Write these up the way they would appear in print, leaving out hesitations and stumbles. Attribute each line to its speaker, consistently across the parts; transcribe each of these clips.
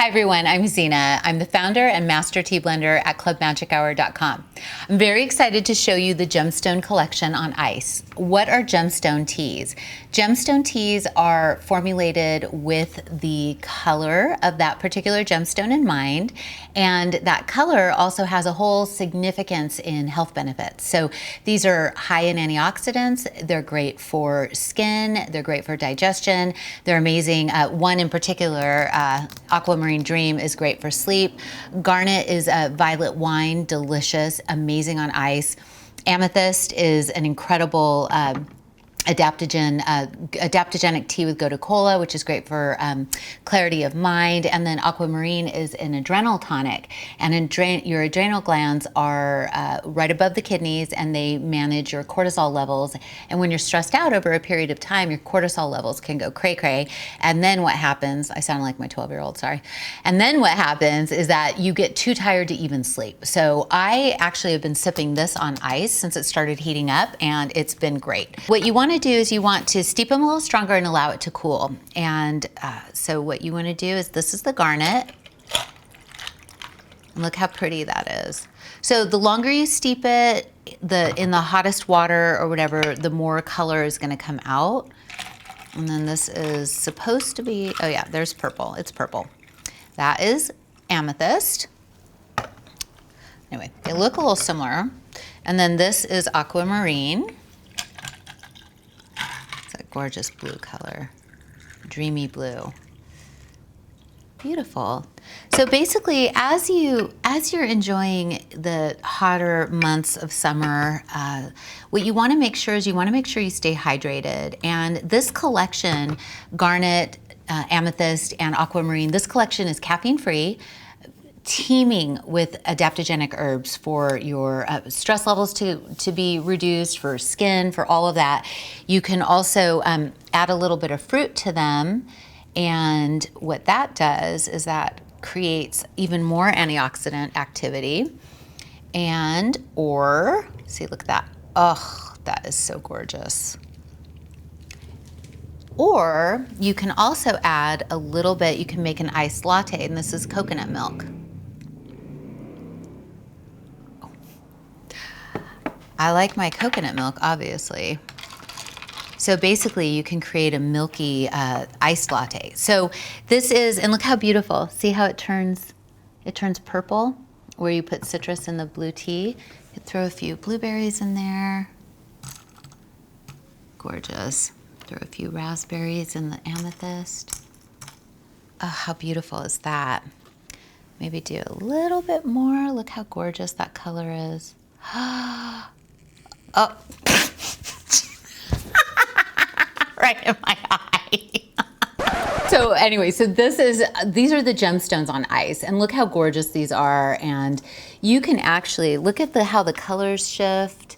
Speaker 1: Hi everyone, I'm Zhena. I'm the founder and master tea blender at clubmagichour.com. I'm very excited to show you the Gemstone collection on ice. What are Gemstone teas? Gemstone teas are formulated with the color of that particular gemstone in mind, and that color also has a whole significance in health benefits. So these are high in antioxidants, they're great for skin, they're great for digestion, they're amazing. One in particular, Aquamarine Dream, is great for sleep. Garnet is a violet wine, delicious, amazing on ice. Amethyst is an incredible adaptogenic tea with gotu kola, which is great for clarity of mind. And then Aquamarine is an adrenal tonic, and your adrenal glands are right above the kidneys, and they manage your cortisol levels. And when you're stressed out over a period of time, your cortisol levels can go cray-cray. And then what happens, I sound like my 12-year-old, sorry. And then what happens is that you get too tired to even sleep. So I actually have been sipping this on ice since it started heating up, and it's been great. What you want to do is you want to steep them a little stronger and allow it to cool. And so what you want to do is, this is the Garnet. And look how pretty that is. So the longer you steep it, in the hottest water or whatever, the more color is going to come out. And then this is supposed to be, oh yeah, there's purple. It's purple. That is amethyst. Anyway, they look a little similar. And then this is aquamarine. Gorgeous blue color, dreamy blue, beautiful. So basically, as you're enjoying the hotter months of summer, what you want to make sure is you stay hydrated. And this collection, Garnet, Amethyst, and Aquamarine, this collection is caffeine free, teeming with adaptogenic herbs for your stress levels to be reduced, for skin, for all of that. You can also add a little bit of fruit to them, and what that does is that creates even more antioxidant activity. And, see, look at that. Oh, that is so gorgeous. Or you can also add a little bit, you can make an iced latte, and this is coconut milk. I like my coconut milk, obviously. So basically you can create a milky iced latte. So this is, and look how beautiful. See how it turns purple where you put citrus in the blue tea. You throw a few blueberries in there. Gorgeous. Throw a few raspberries in the amethyst. Oh, how beautiful is that? Maybe do a little bit more. Look how gorgeous that color is. Oh, right in my eye. So anyway, so these are the gemstones on ice, and look how gorgeous these are. And you can actually look at how the colors shift.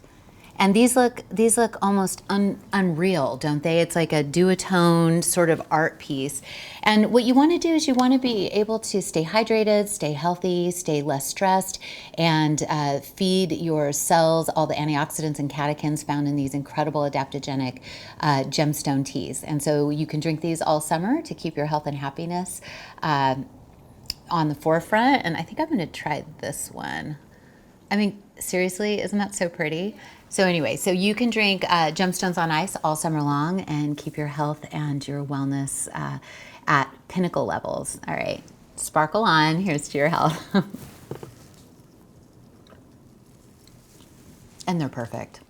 Speaker 1: And these look almost unreal, don't they? It's like a duotone sort of art piece. And what you want to do is you want to be able to stay hydrated, stay healthy, stay less stressed, and feed your cells all the antioxidants and catechins found in these incredible adaptogenic gemstone teas. And so you can drink these all summer to keep your health and happiness on the forefront. And I think I'm going to try this one. I mean, seriously, isn't that so pretty? So anyway, so you can drink Gemstones on ice all summer long and keep your health and your wellness at pinnacle levels. All right, sparkle on. Here's to your health. And they're perfect.